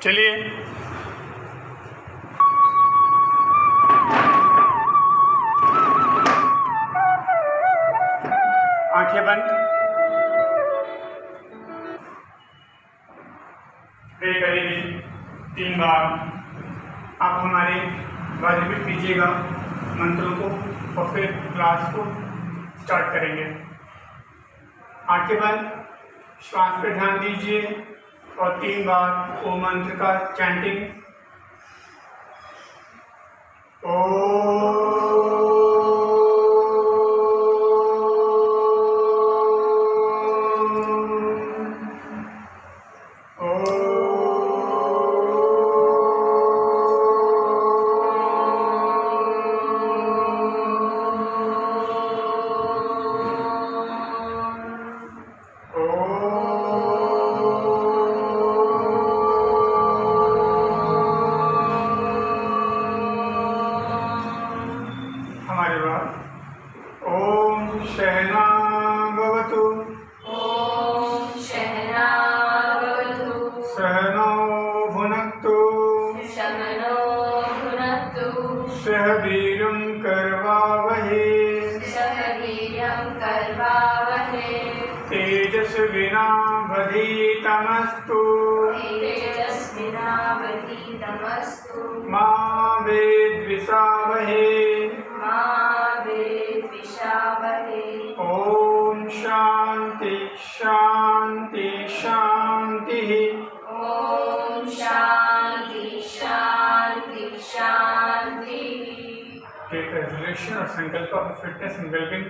चलिए आंखें बंद, प्रे करेंगे 3 बार। आप हमारे बाद रिपीट कीजिएगा मंत्रों को और फिर क्लास को स्टार्ट करेंगे। आंखें बंद, श्वास पे ध्यान दीजिए और 3 बार ओम मंत्र का चैंटिंग। हमारे बाद ओम सहना भवतु, सहनौ भुनक्तु, सह वीर्यं करवावहै, तेजस्विनावधीतमस्तु, मा विद्विषावहै। ओम शांति शांति शांति। टेक रेजोल्यूशन और संकल्प of fitness and wellbeing.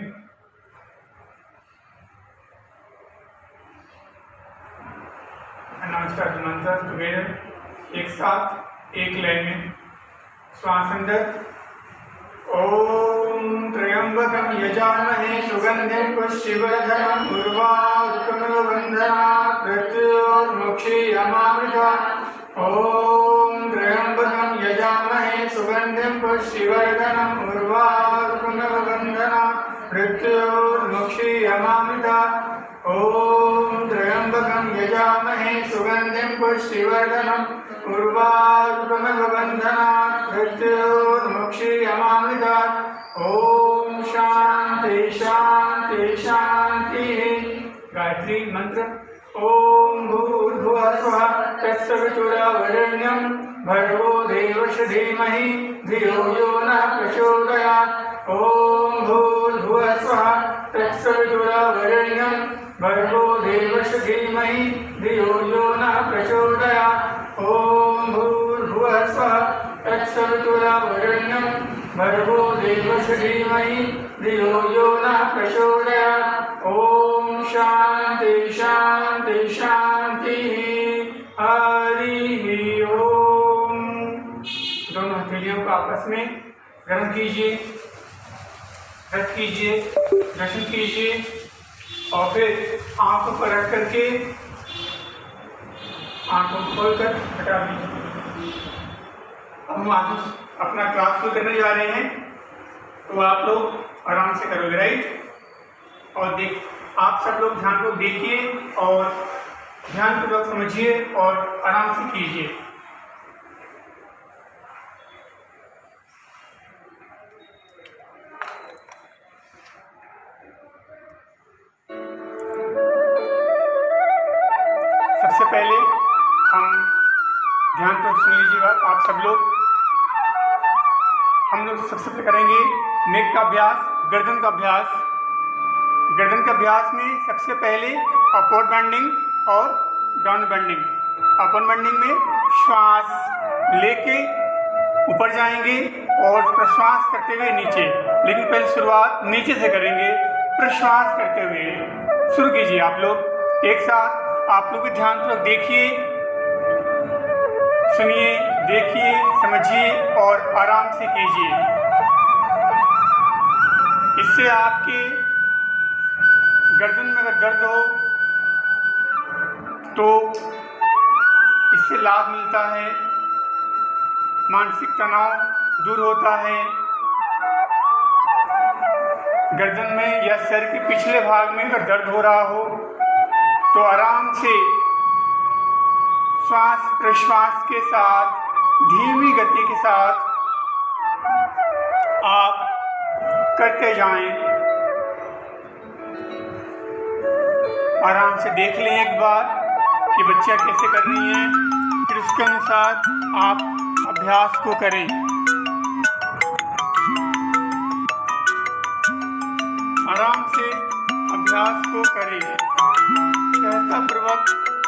Announce the मंत्र टुगेदर, एक साथ एक लाइन में। श्वास अंदर, ओम त्र्यंबकं यजामहे सुगंधिं पुष्टिवर्धनम् उर्वारुकमिव बन्धनात् मृत्योर्मुक्षीयमामृतात्। ओम त्र्यंबकं यजामहे सुगंधिं पुष्टिवर्धनम् उर्वारुकमिव बन्धनात् मृत्योर्मुक्षीयमामृतात्। ओम त्र्यंबकं यजामहे सुगंधिं पुष्टिवर्धनम् उर्वारुकमिव बन्धनात् मृत्योर्मुक्षीयमामृतात्। ओम शांति शांति शांति। गायत्री मंत्र, ओम भूर्भुवः स्वः तत्सवितुर्वरेण्यं भर्गो देवस्य धीमहि धियो यो नः प्रचोदयात्। ओम भूर्भुवः स्वः तत्सवितुर्वरेण्यं भर्गो देवस्य धीमहि धियो यो नः प्रचोदयात्। ओम भूर्भुवः स्वः तत्सवितुर्वरेण्यं भर्गो देवस्य धीमहि धियो यो नः प्रचोदयात्। ओम शांति शांति शांति। हरि ओम। दोनों हथेलियों को आपस में गर्म कीजिए, रख कीजिए, दर्शन कीजिए और फिर आंखों पर रख करके आंखों को खोलकर हटा दीजिए। अब हम आज अपना क्लास शुरू करने जा रहे हैं, तो आप लोग आराम से करोगे, राइट? और आप सब लोग ध्यान को देखिए और ध्यानपूर्वक समझिए और आराम से कीजिए। सबसे पहले हम ध्यानपूर्वक सुन लीजिएगा आप सब लोग। हम लोग सबसे पहले करेंगे नेक का अभ्यास, गर्दन का अभ्यास। गर्दन के अभ्यास में सबसे पहले अपवर्ड बेंडिंग और डाउन बेंडिंग। अपवर्ड बेंडिंग में श्वास लेके ऊपर जाएंगे और प्रश्वास करते हुए नीचे, लेकिन पहले शुरुआत नीचे से करेंगे प्रश्वास करते हुए। शुरू कीजिए आप लोग एक साथ। आप लोग भी ध्यानपूर्वक देखिए, सुनिए, देखिए, समझिए और आराम से कीजिए। इससे आपके गर्दन में अगर दर्द हो तो इससे लाभ मिलता है, मानसिक तनाव दूर होता है। गर्दन में या सर के पिछले भाग में अगर दर्द हो रहा हो तो आराम से श्वास प्रश्वास के साथ धीमी गति के साथ आप करते जाएं। आराम से देख लें एक बार कि बच्चियाँ कैसे कर रही हैं, फिर उसके अनुसार आप अभ्यास को करें। आराम से अभ्यास को करें, सहजतापूर्वक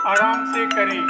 आराम से करें।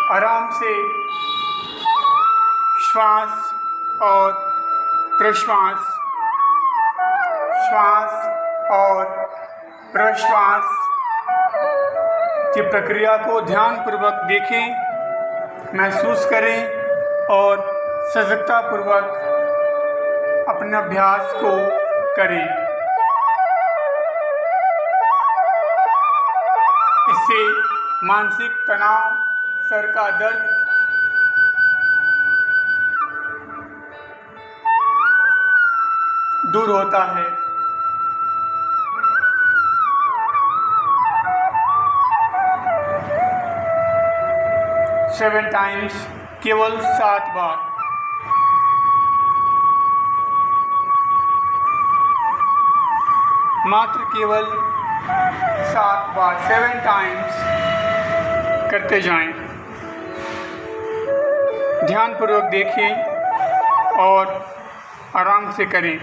आराम से श्वास और प्रश्वास, श्वास और प्रश्वास की प्रक्रिया को ध्यानपूर्वक देखें, महसूस करें और सजगतापूर्वक अपने अभ्यास को करें। इससे मानसिक तनाव, सर का दर्द दूर होता है। सेवन टाइम्स, केवल 7 बार। मात्र केवल 7 बार 7 टाइम्स करते जाएं। ध्यानपूर्वक देखें और आराम से करें।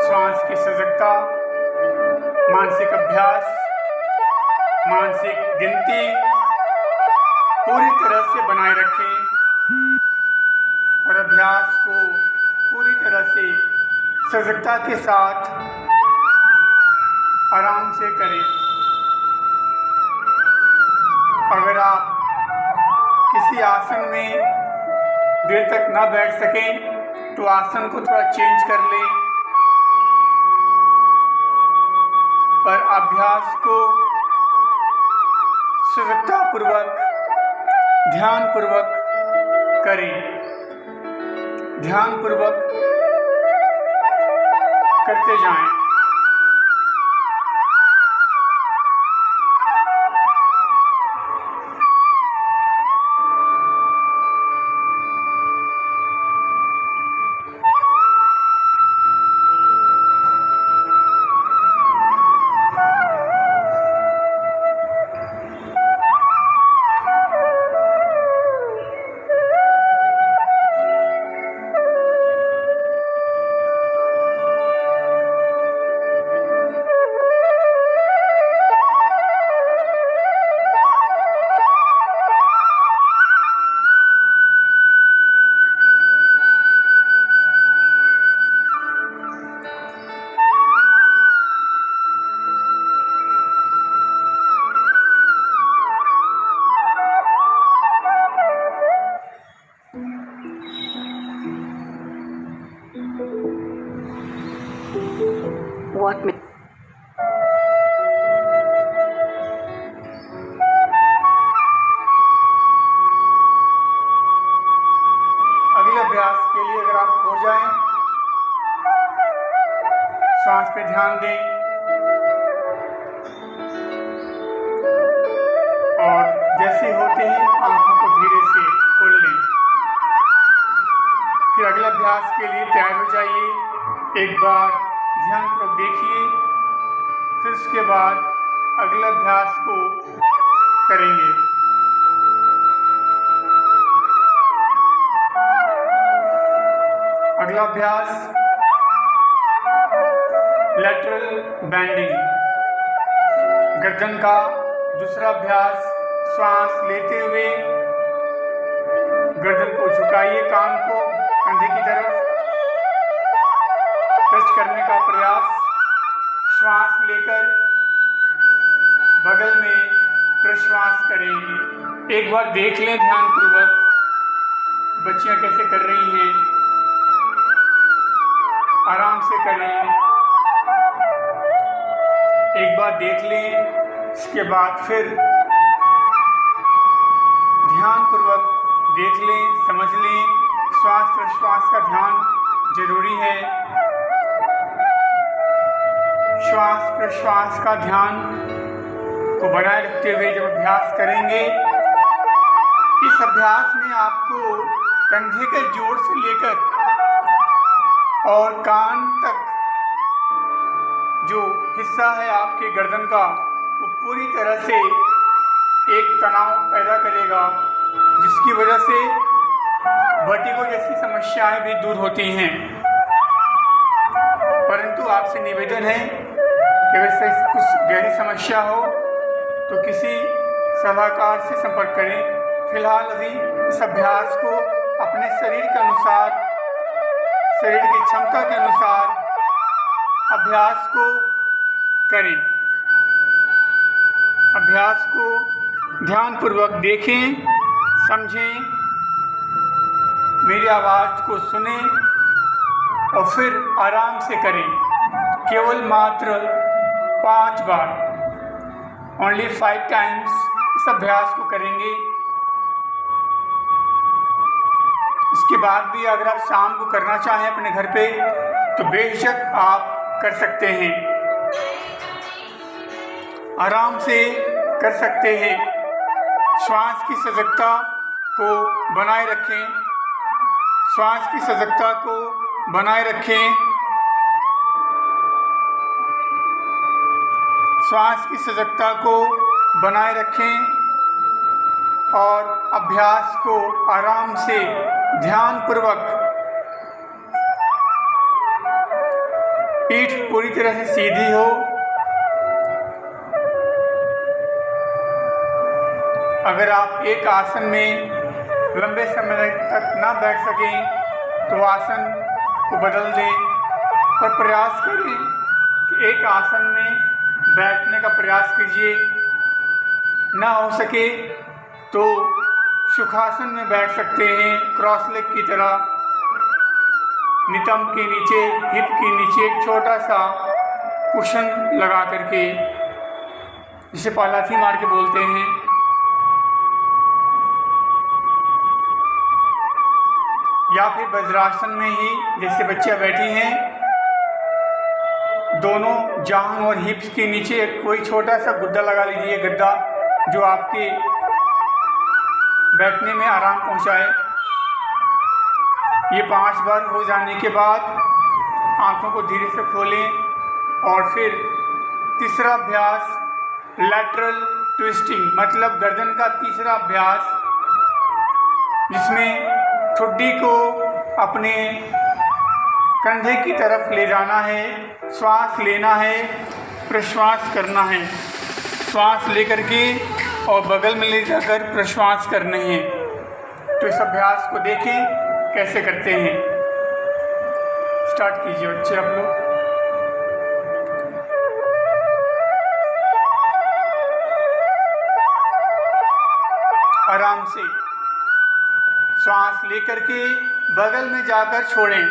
श्वास की सजगता, मानसिक अभ्यास, मानसिक गिनती पूरी तरह से बनाए रखें और अभ्यास को पूरी तरह से सजगता के साथ आराम से करें। अगर आप किसी आसन में देर तक ना बैठ सकें तो आसन को थोड़ा चेंज कर लें, पर अभ्यास को सजगतापूर्वक, ध्यानपूर्वक करें। ध्यानपूर्वक करते जाएं। what may अगले अभ्यास के लिए अगर आप हो जाएं, सांस पे ध्यान दें और जैसे होते ही आंखों को धीरे से खोल लें। फिर अगले अभ्यास के लिए तैयार हो जाइए। एक बार ध्यानपूर्वक देखिए, फिर उसके बाद अगले अभ्यास को करेंगे। अगला अभ्यास लैटरल बेंडिंग, गर्दन का। दूसरा अभ्यास, श्वास लेते हुए गर्दन को झुकाइए, कान को कंधे की तरफ टच करने का प्रयास। श्वास लेकर बगल में प्रश्वास करें। एक बार देख लें ध्यानपूर्वक बच्चियां कैसे कर रही हैं, आराम से करें। एक बार देख लें, इसके बाद फिर ध्यानपूर्वक देख लें, समझ लें। श्वास प्रश्वास का ध्यान जरूरी है। श्वास प्रश्वास का ध्यान को बनाए रखते हुए जब अभ्यास करेंगे, इस अभ्यास में आपको कंधे के जोड़ से लेकर और कान तक जो हिस्सा है आपके गर्दन का, वो पूरी तरह से एक तनाव पैदा करेगा, जिसकी वजह से वर्टिगो जैसी समस्याएं भी दूर होती हैं। परंतु आपसे निवेदन है कि अगर कुछ गहरी समस्या हो तो किसी सलाहकार से संपर्क करें। फिलहाल अभी इस अभ्यास को अपने शरीर के अनुसार, शरीर की क्षमता के अनुसार अभ्यास को करें। अभ्यास को ध्यानपूर्वक देखें, समझें, मेरी आवाज़ को सुने और फिर आराम से करें। केवल मात्र 5 बार, ओनली 5 टाइम्स इस अभ्यास को करेंगे। इसके बाद भी अगर आप शाम को करना चाहें अपने घर पे तो बेशक आप कर सकते हैं, आराम से कर सकते हैं। श्वास की सजगता को बनाए रखें, श्वास की सजगता को बनाए रखें, श्वास की सजगता को बनाए रखें और अभ्यास को आराम से ध्यानपूर्वक, पीठ पूरी तरह से सीधी हो। अगर आप एक आसन में लंबे समय तक ना बैठ सकें तो आसन को बदल दें, पर प्रयास करें कि एक आसन में बैठने का प्रयास कीजिए। ना हो सके तो सुखासन में बैठ सकते हैं, क्रॉस लेग की तरह। नितंब के नीचे, हिप के नीचे एक छोटा सा कुशन लगा करके, जिसे पालाथी मार के बोलते हैं। या फिर वज्रासन में ही जैसे बच्चियां बैठी हैं, दोनों जांघ और हिप्स के नीचे कोई छोटा सा गुद्दा लगा लीजिए, गद्दा, जो आपके बैठने में आराम पहुंचाए। ये 5 बार हो जाने के बाद आंखों को धीरे से खोलें और फिर तीसरा अभ्यास लैटरल ट्विस्टिंग, मतलब गर्दन का तीसरा अभ्यास, जिसमें ठुड्डी को अपने कंधे की तरफ ले जाना है, श्वास लेना है, प्रश्वास करना है। श्वास लेकर के और बगल में ले जाकर प्रश्वास करने हैं। तो इस अभ्यास को देखें कैसे करते हैं। स्टार्ट कीजिए बच्चे आप लोग। आराम से श्वास लेकर के बगल में जाकर छोड़ें।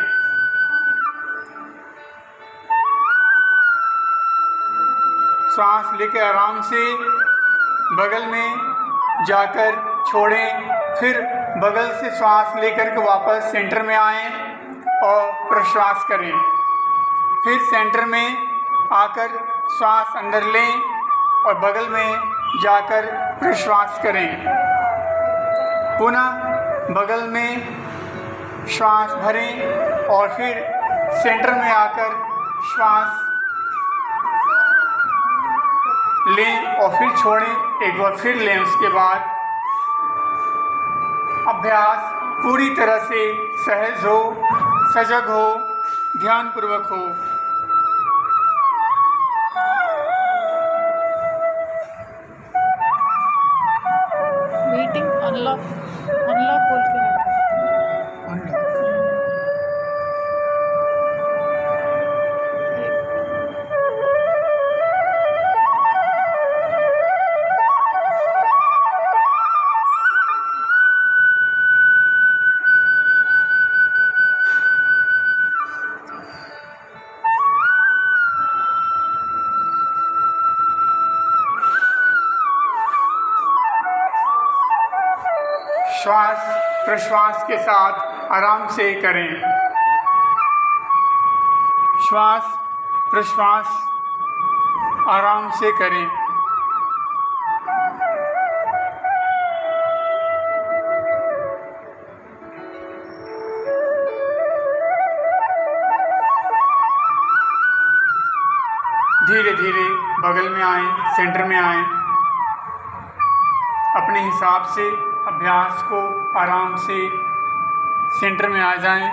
सांस लेकर आराम से बगल में जाकर छोड़ें। फिर बगल से सांस लेकर के वापस सेंटर में आएं और प्रश्वास करें। फिर सेंटर में आकर सांस अंदर लें और बगल में जाकर प्रश्वास करें। पुनः बगल में श्वास भरें और फिर सेंटर में आकर श्वास लें और फिर छोड़ें। एक बार फिर लें। उसके बाद अभ्यास पूरी तरह से सहज हो, सजग हो, ध्यानपूर्वक हो। मीटिंग अनलॉक बोल के रहता है। श्वास प्रश्वास के साथ आराम से करें। श्वास प्रश्वास आराम से करें। धीरे धीरे बगल में आएं, सेंटर में आएं। अपने हिसाब से अभ्यास को आराम से सेंटर में आ जाएं।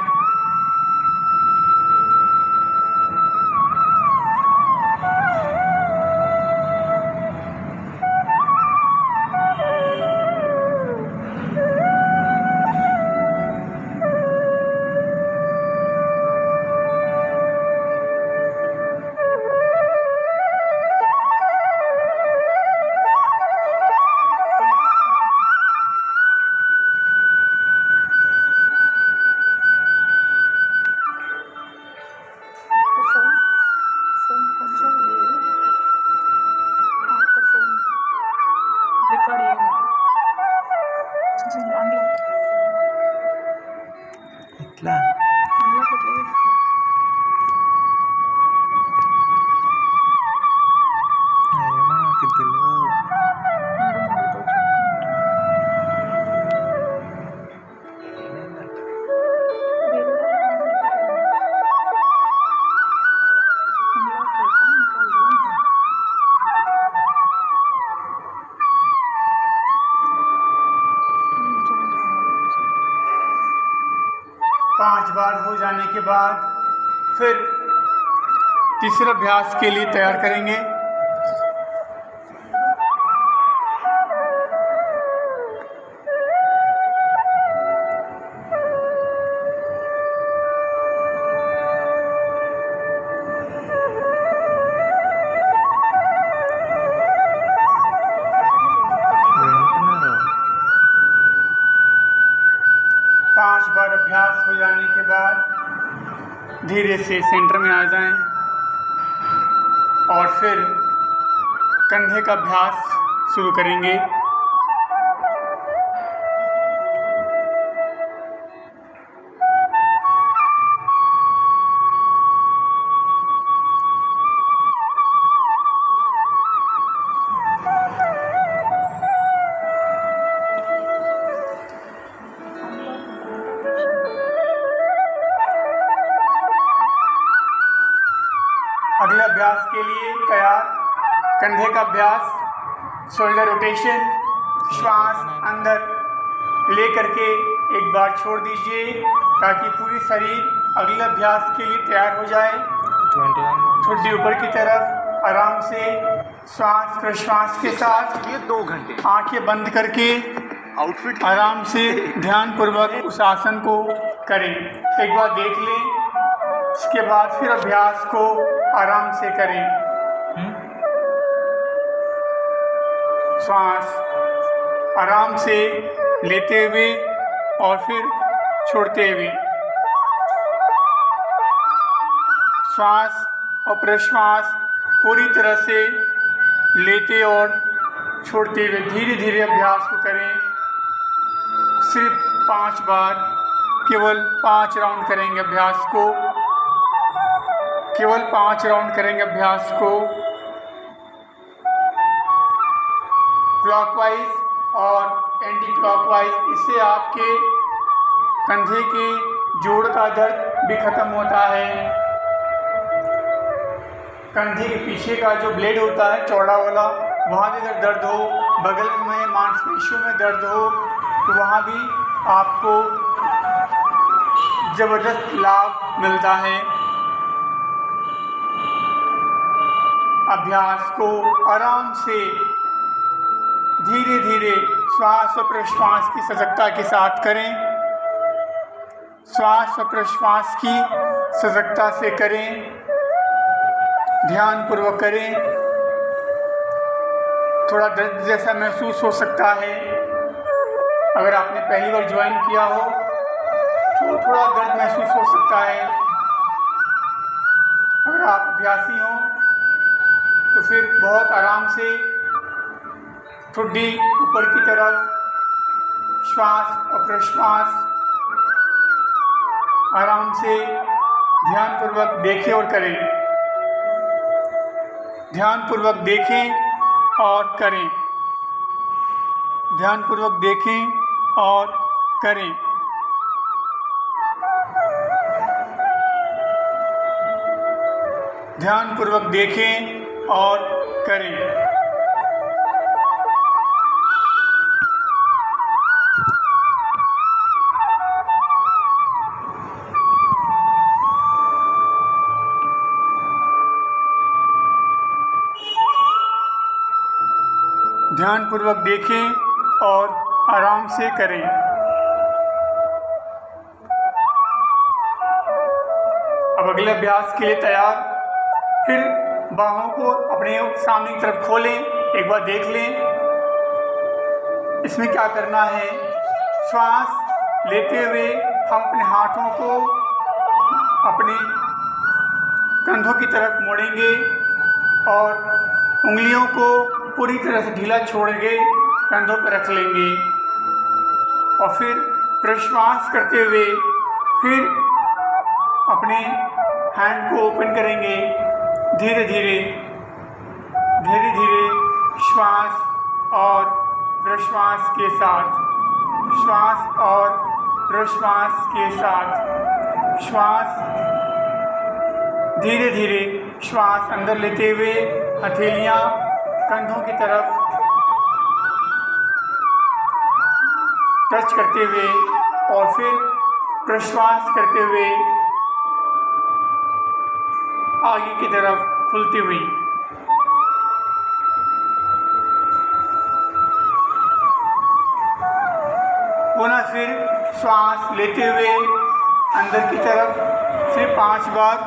फोन कौन सा ये आपका फोन रिकॉर्ड ये अनलॉक ఎట్లా ఎట్లా చేస్తారు? ఏమో నాకు తెలియదు. ఉండు నాతో చెప్తాను. ఏమైందంట? వేరే अनलॉक रहता निकाल दो अंदर। 5 बार हो जाने के बाद फिर तीसरे अभ्यास के लिए तैयार करेंगे। వింటున్నారు. 5 बार अभ्यास हो जाने के बाद धीरे से सेंटर में आ जाएं और फिर कंधे का अभ्यास शुरू करेंगे। अगले अभ्यास के लिए तैयार। कंधे का अभ्यास, शोल्डर रोटेशन। श्वास अंदर ले करके एक बार छोड़ दीजिए ताकि पूरी शरीर अगले अभ्यास के लिए तैयार हो जाए। 21 ठुड्डी ऊपर की तरफ आराम से श्वास प्रश्वास के साथ ये 2 घंटे आंखें बंद करके आउटफिट आराम से ध्यानपूर्वक उस आसन को करें। एक बार देख लें, उसके बाद फिर अभ्यास को आराम से करें। श्वास आराम से लेते हुए और फिर छोड़ते हुए। श्वास और प्रश्वास पूरी तरह से लेते और छोड़ते हुए धीरे धीरे अभ्यास को करें। सिर्फ 5 बार, केवल 5 राउंड करेंगे अभ्यास को, केवल 5 राउंड करेंगे अभ्यास को। क्लॉकवाइज और एंटी क्लॉकवाइज, इससे आपके कंधे के जोड़ का दर्द भी खत्म होता है। कंधे के पीछे का जो ब्लेड होता है चौड़ा वाला, वहाँ भी अगर दर्द हो, बगल में मांसपेशियों में दर्द हो, तो वहाँ भी आपको ज़बरदस्त लाभ मिलता है। अभ्यास को आराम से धीरे धीरे श्वास और प्रश्वास की सजगता के साथ करें। श्वास और प्रश्वास की सजगता से करें, ध्यानपूर्वक करें। थोड़ा दर्द जैसा महसूस हो सकता है। अगर आपने पहली बार ज्वाइन किया हो तो थोड़ा दर्द महसूस हो सकता है। अगर आप अभ्यासी हो तो फिर बहुत आराम से ठुड्डी ऊपर की तरफ, श्वास और प्रश्वास आराम से ध्यानपूर्वक देखें और करें। ध्यानपूर्वक देखें और करें। ध्यानपूर्वक देखें और करें। ध्यानपूर्वक देखें और करें। ध्यानपूर्वक देखें और आराम से करें। अब अगले अभ्यास के लिए तैयार। फिर बाहों को अपने सामने की तरफ खोलें, एक बार देख लें। इसमें क्या करना है, श्वास लेते हुए हम अपने हाथों को अपने कंधों की तरफ मोड़ेंगे और उंगलियों को पूरी तरह से ढीला छोड़ के कंधों पर रख लेंगे। और फिर प्रश्वास करते हुए फिर अपने हैंड को ओपन करेंगे। धीरे धीरे धीरे धीरे श्वास और प्रश्वास के साथ, श्वास और प्रश्वास के साथ, श्वास धीरे धीरे श्वास अंदर लेते हुए हथेलियाँ कंधों की तरफ टच करते हुए और फिर प्रश्वास करते हुए आगे की तरफ खुलती हुई। पुनः फिर श्वास लेते हुए अंदर की तरफ सिर्फ 5 बार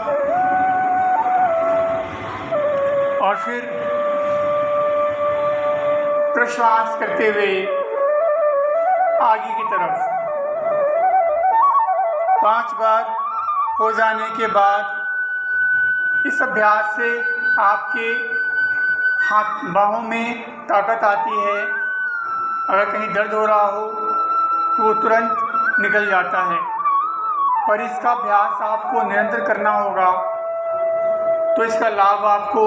और फिर प्रश्वास करते हुए आगे की तरफ 5 बार हो जाने के बाद इस अभ्यास से आपके हाथ बाहों में ताकत आती है। अगर कहीं दर्द हो रहा हो तो वो तुरंत निकल जाता है। पर इसका अभ्यास आपको निरंतर करना होगा तो इसका लाभ आपको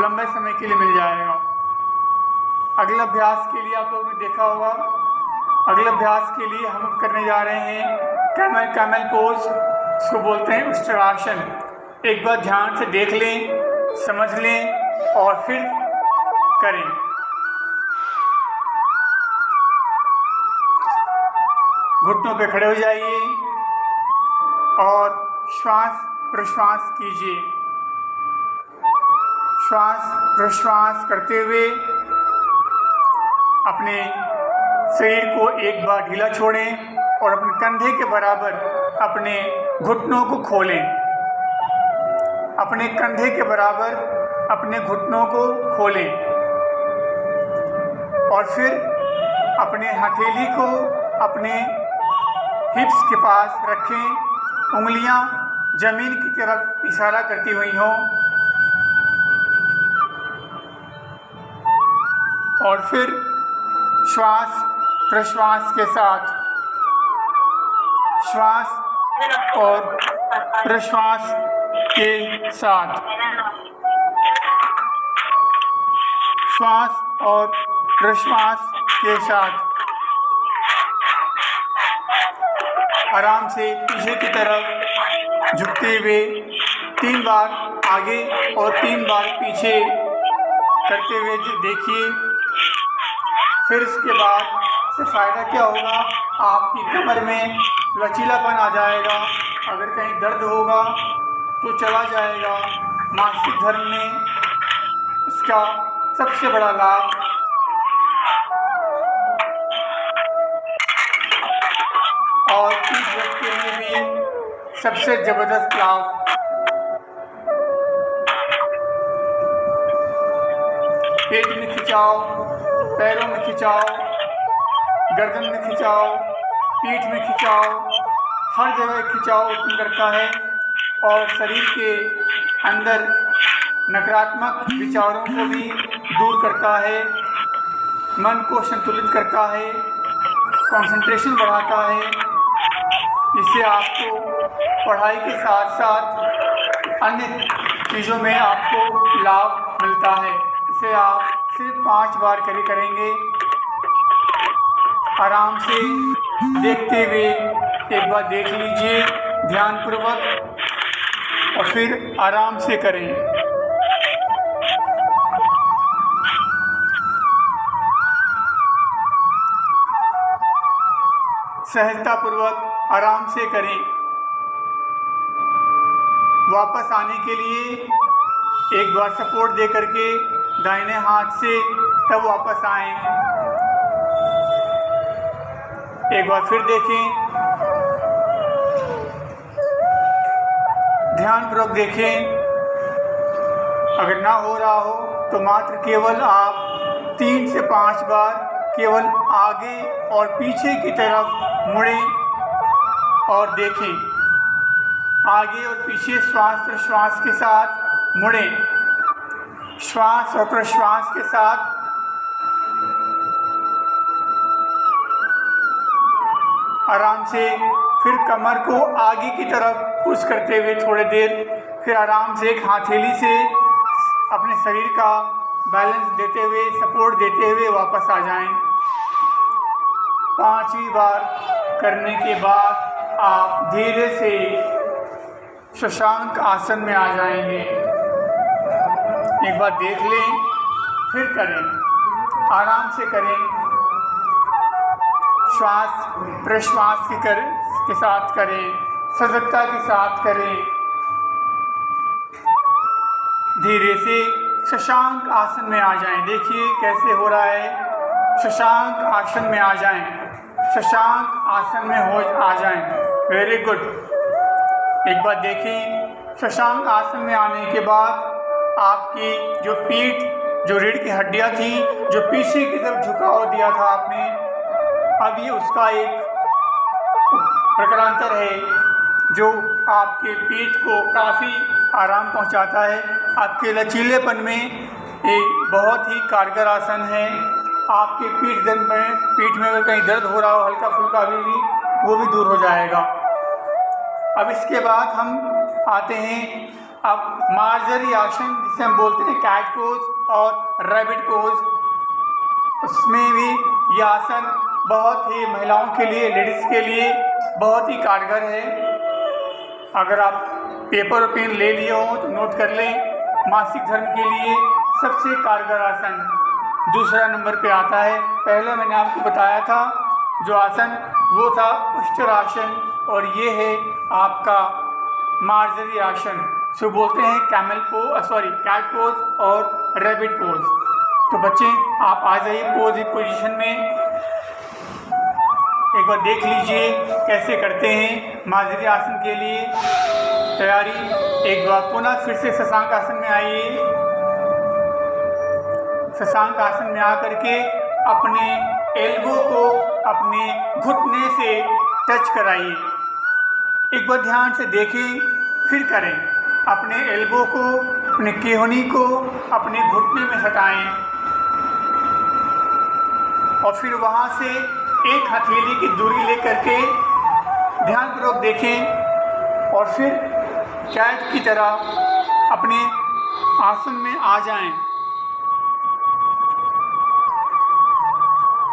लंबे समय के लिए मिल जाएगा। अगले अभ्यास के लिए आप लोगों ने देखा होगा, अगले अभ्यास के लिए हम करने जा रहे हैं कैमल पोज, इसको बोलते हैं उष्ट्रासन। एक बार ध्यान से देख लें, समझ लें और फिर करें। घुटनों पे खड़े हो जाइए और श्वास प्रश्वास कीजिए। श्वास प्रश्वास करते हुए अपने शरीर को एक बार ढीला छोड़ें और अपने कंधे के बराबर अपने घुटनों को खोलें। अपने कंधे के बराबर अपने घुटनों को खोलें और फिर अपने हथेली को अपने हिप्स के पास रखें। उंगलियां ज़मीन की तरफ इशारा करती हुई हों और फिर श्वास प्रश्वास के साथ श्वास और प्रश्वास के साथ श्वास और प्रश्वास के साथ आराम से पीछे की तरफ झुकते हुए 3 बार आगे और 3 बार पीछे करते हुए देखिए। फिर इसके बाद से फ़ायदा क्या होगा, आपकी कमर में लचीलापन आ जाएगा, अगर कहीं दर्द होगा तो चला जाएगा। मासिक धर्म में इसका सबसे बड़ा लाभ और पीठ दर्द के लिए भी सबसे ज़बरदस्त लाभ। पेट में खिंचाव, पैरों में खिंचाव, गर्दन में खिंचाव, पीठ में खिंचाव, हर जगह खिंचाव उत्पन्न करता है और शरीर के अंदर नकारात्मक विचारों को भी दूर करता है, मन को संतुलित करता है, कंसंट्रेशन बढ़ाता है। इससे आपको पढ़ाई के साथ साथ अन्य चीज़ों में आपको लाभ मिलता है। इसे आप सिर्फ 5 बार करेंगे। आराम से देखते हुए एक बार देख लीजिए ध्यानपूर्वक और फिर आराम से करें। सहजतापूर्वक आराम से करें। वापस आने के लिए एक बार सपोर्ट दे करके दाहिने हाथ से तब वापस आएं। एक बार फिर देखें, ध्यानपूर्वक देखें। अगर ना हो रहा हो तो मात्र केवल आप 3 से 5 बार केवल आगे और पीछे की तरफ मुड़ें और देखें। आगे और पीछे श्वास प्रश्वास के साथ मुड़ें। श्वास और प्रश्वास के साथ आराम से फिर कमर को आगे की तरफ पुश करते हुए थोड़ी देर, फिर आराम से एक हथेली से अपने शरीर का बैलेंस देते हुए, सपोर्ट देते हुए वापस आ जाएं। 5वीं बार करने के बाद आप धीरे से शशांक आसन में आ जाएंगे। एक बार देख लें, फिर करें, आराम से करें। श्वास प्रश्वास के साथ करें, सजगता के साथ करें। धीरे से शशांक आसन में आ जाएं। देखिए कैसे हो रहा है। शशांक आसन में आ जाएं। शशांक आसन में आ जाएं। Very good. एक बार देखें, शशांक आसन में आने के बाद आपकी जो पीठ, जो रीढ़ की हड्डियां थी, जो पीछे की तरफ झुकाव दिया था आपने, अब ये उसका एक प्रकारांतर है जो आपके पीठ को काफ़ी आराम पहुंचाता है। आपके लचीलेपन में एक बहुत ही कारगर आसन है। आपके पीठ में अगर कहीं दर्द हो रहा हो हल्का फुल्का भी वो भी दूर हो जाएगा। अब इसके बाद हम आते हैं अब मार्जरी आसन, जिसे हम बोलते हैं कैट पोज और रैबिट पोज। उसमें भी ये आसन बहुत ही महिलाओं के लिए, लेडीज़ के लिए बहुत ही कारगर है। अगर आप पेपर और पेन ले लिए हो तो नोट कर लें। मासिक धर्म के लिए सबसे कारगर आसन दूसरा नंबर पे आता है। पहले मैंने आपको बताया था जो आसन वो था उष्ट्रासन, और ये है आपका मार्जरी आसन। सो बोलते हैं कैट पोज और रैबिट पोज। तो बच्चे आप आ जाइए पोज पोजीशन में। एक बार देख लीजिए कैसे करते हैं मार्जरी आसन के लिए तैयारी। एक बार पुनः फिर से शशांक आसन में आइए। शशांक आसन में आकर के अपने एल्बो को अपने घुटने से टच कराइए। एक बार ध्यान से देखें, फिर करें। अपने एल्बो को, अपने केहनी को अपने घुटने में सटाएं। और फिर वहाँ से एक हथेली की दूरी लेकर के ध्यानपूर्वक देखें और फिर कैद की तरह अपने आसन में आ जाएं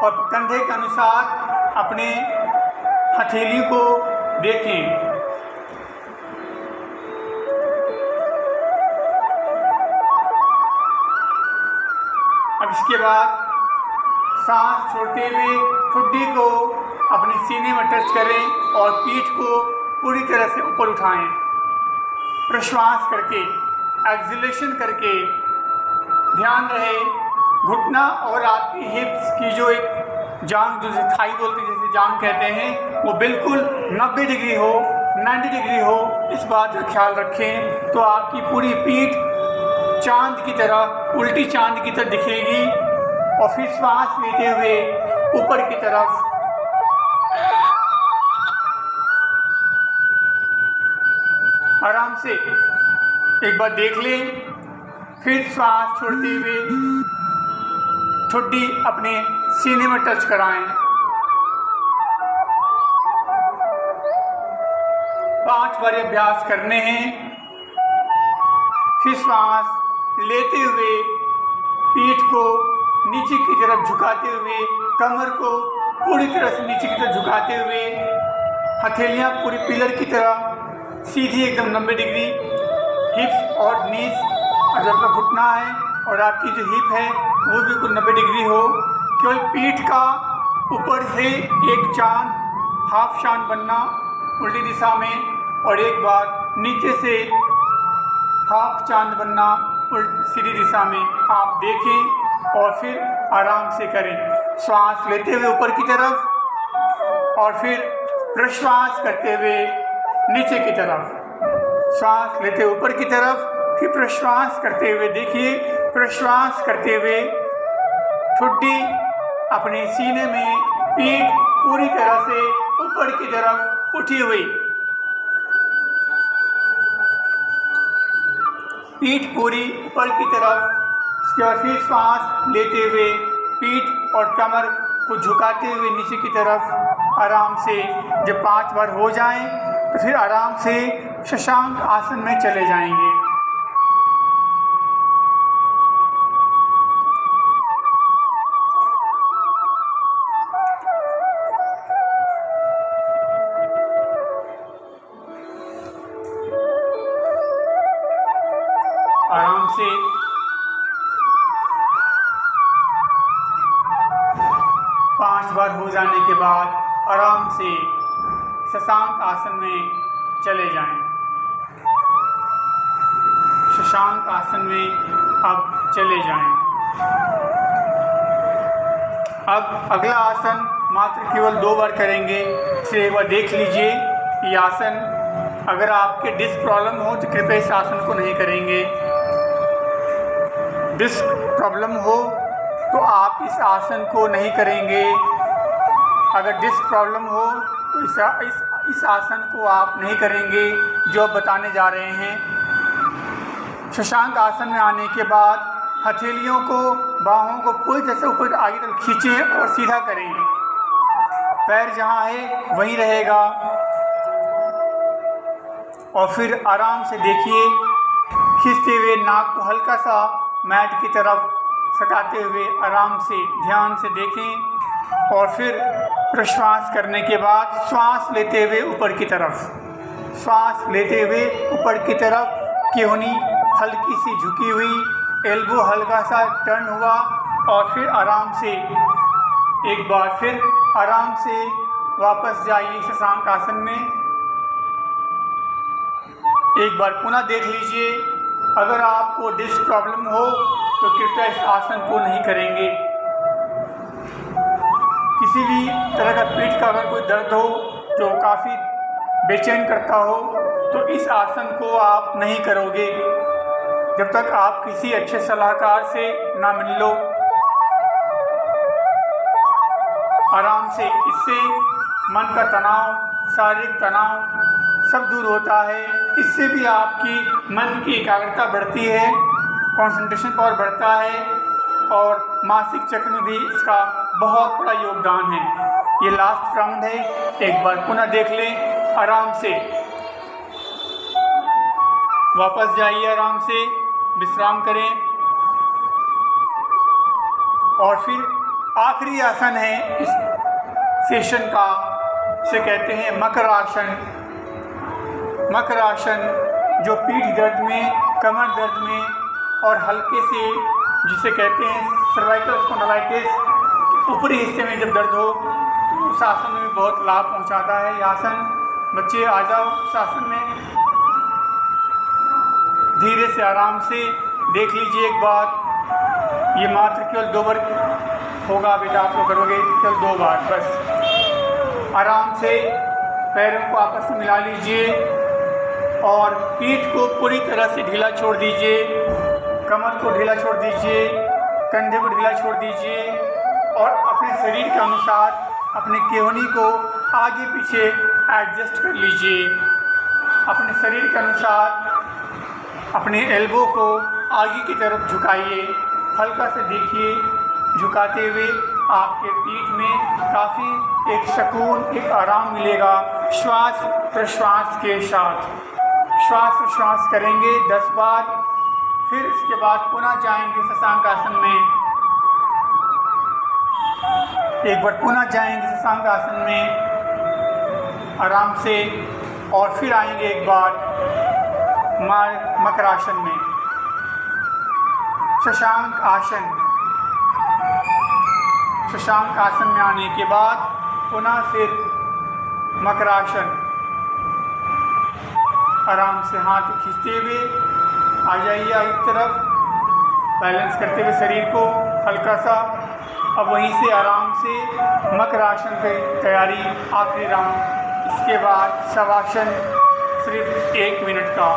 और कंधे के अनुसार अपने हथेली को देखें। अब इसके बाद सांस छोड़ते हुए ठुड्डी को अपने सीने में टच करें और पीठ को पूरी तरह से ऊपर उठाएं। प्रश्वास करके, एक्सलेशन करके ध्यान रहे घुटना और आपकी हिप्स की जो एक जांग, जो थाई बोलते हैं, जैसे जांग कहते हैं, वो बिल्कुल 90 डिग्री हो, 90 डिग्री हो, इस बात का ख्याल रखें। तो आपकी पूरी पीठ चांद की तरह, उल्टी चांद की तरह दिखेगी। और फिर श्वास लेते हुए ऊपर की तरफ आराम से एक बार देख लें। फिर श्वास छोड़ते हुए ठुड्डी अपने सीने में टच कराएं। 5 बार अभ्यास करने हैं। फिर श्वास लेते हुए पीठ को नीचे की तरफ झुकाते हुए, कमर को पूरी तरह से नीचे की तरफ झुकाते हुए, हथेलियां पूरी पिलर की तरह सीधी एकदम 90 डिग्री, हिप्स और नीज, और जो आपका घुटना है और आपकी जो हिप है वो बिल्कुल 90 डिग्री हो। केवल पीठ का ऊपर से एक चांद, हाफ चांद बनना उल्टी दिशा में, और एक बार नीचे से हाफ चांद बनना सीधी दिशा में। आप देखें और फिर आराम से करें। श्वास लेते हुए ऊपर की तरफ और फिर प्रश्वास करते हुए नीचे की तरफ। श्वास लेते हुए ऊपर की तरफ, फिर प्रश्वास करते हुए देखिए, प्रश्वास करते हुए ठुड्डी अपने सीने में, पीठ पूरी तरह से ऊपर की तरफ उठी हुई, पीठ पूरी ऊपर की तरफ। इसके बाद फिर सांस लेते हुए पीठ और कमर को झुकाते हुए नीचे की तरफ आराम से। जब 5 बार हो जाएं तो फिर आराम से शशांक आसन में चले जाएंगे। आराम से पांच बार हो जाने के बाद आराम से शशांक आसन में चले जाएं। शशांक आसन में अब चले जाएं। अब अगला आसन मात्र केवल 2 बार करेंगे, इसे एक बार देख लीजिए। ये आसन, अगर आपके डिस्क प्रॉब्लम हो तो कृपया इस आसन को नहीं करेंगे। डिस्क प्रॉब्लम हो तो आप इस आसन को नहीं करेंगे। अगर डिस्क प्रॉब्लम हो तो इस आसन को आप नहीं करेंगे जो अब बताने जा रहे हैं। शशांक आसन में आने के बाद हथेलियों को, बाहों को पूरी तरह से ऊपर आगे तक खींचें और सीधा करें। पैर जहाँ है वहीं रहेगा। और फिर आराम से देखिए, खींचते हुए नाक को हल्का सा मैट की तरफ सटाते हुए आराम से ध्यान से देखें। और फिर प्रश्वास करने के बाद श्वास लेते हुए ऊपर की तरफ, श्वास लेते हुए ऊपर की तरफ, केहनी हल्की सी झुकी हुई, एल्बो हल्का सा टर्न हुआ। और फिर आराम से एक बार फिर आराम से वापस जाइए शशांक आसन में। एक बार पुनः देख लीजिए। अगर आपको डिस्क प्रॉब्लम हो तो कृपया इस आसन को नहीं करेंगे। किसी भी तरह का पीठ का अगर कोई दर्द हो जो काफ़ी बेचैन करता हो तो इस आसन को आप नहीं करोगे जब तक आप किसी अच्छे सलाहकार से ना मिल लो। आराम से, इससे मन का तनाव, शारीरिक तनाव सब दूर होता है। इससे भी आपकी मन की एकाग्रता बढ़ती है, कंसंट्रेशन पावर बढ़ता है और मासिक चक्र में भी इसका बहुत बड़ा योगदान है। ये लास्ट राउंड है, एक बार पुनः देख लें आराम से। वापस जाइए, आराम से विश्राम करें। और फिर आखिरी आसन है इस सेशन का, इसे कहते हैं मकर आसन। मकर आसन जो पीठ दर्द में, कमर दर्द में और हल्के से, जिसे कहते हैं सर्वाइकल स्पॉन्डिलाइटिस, ऊपरी हिस्से में जब दर्द हो तो उस आसन में बहुत लाभ पहुंचाता है। यह आसन, बच्चे आ जाओ इस आसन में। धीरे से आराम से देख लीजिए एक बार। ये मात्र केवल 2 बार होगा बेटा, आप लोग करोगे केवल 2 बार बस। आराम से पैरों को आपस में मिला लीजिए और पीठ को पूरी तरह से ढीला छोड़ दीजिए, कमर को ढीला छोड़ दीजिए, कंधे को ढीला छोड़ दीजिए और अपने शरीर के अनुसार अपने केवनी को आगे पीछे एडजस्ट कर लीजिए। अपने शरीर के अनुसार अपने एल्बो को आगे की तरफ झुकाइए। हल्का से देखिए, झुकाते हुए आपके पीठ में काफ़ी एक सुकून, एक आराम मिलेगा श्वास प्रश्वास के साथ। श्वास प्रश्वास करेंगे 10 बार, फिर इसके बाद पुनः जाएंगे शशांक आसन में। एक बार पुनः जाएंगे शशांक आसन में आराम से और फिर आएंगे एक बार मकर आसन में। शशांक आसन, शशांक आसन में आने के बाद पुनः फिर मकर आसन। आराम से हाथ खींचते हुए आ जाइए आगे की तरफ, बैलेंस करते हुए शरीर को हल्का सा। अब वहीं से आराम से मकर आसन की तैयारी, आखिरी राउंड। इसके बाद शवासन, सिर्फ 1 मिनट का।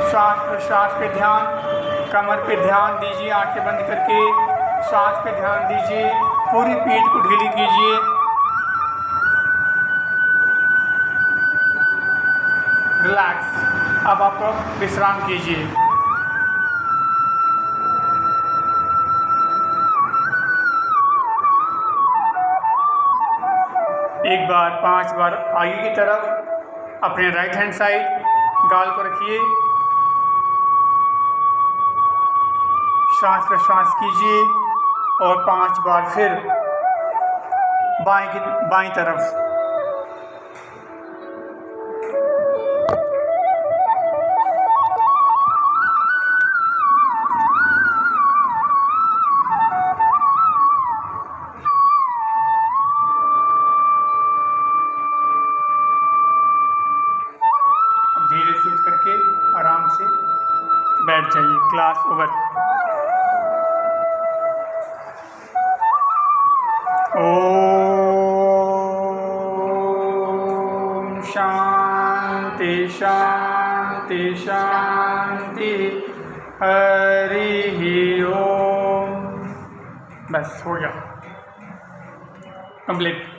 श्वास प्रश्वास पे ध्यान, कमर पे ध्यान दीजिए, आंखें बंद करके श्वास पे ध्यान दीजिए, पूरी पीठ को ढीली कीजिए। रिलैक्स। अब आप विश्राम कीजिए। एक बार 5 बार आगे की तरफ अपने राइट हैंड साइड गाल को रखिए, श्वास प्रश्वास कीजिए और 5 बार फिर बाईं तरफ। धीरे से उठ करके आराम से बैठ जाइए। Class over. ओम शांति शांति शांति। हरि ओम। बस हो गया कंप्लीट।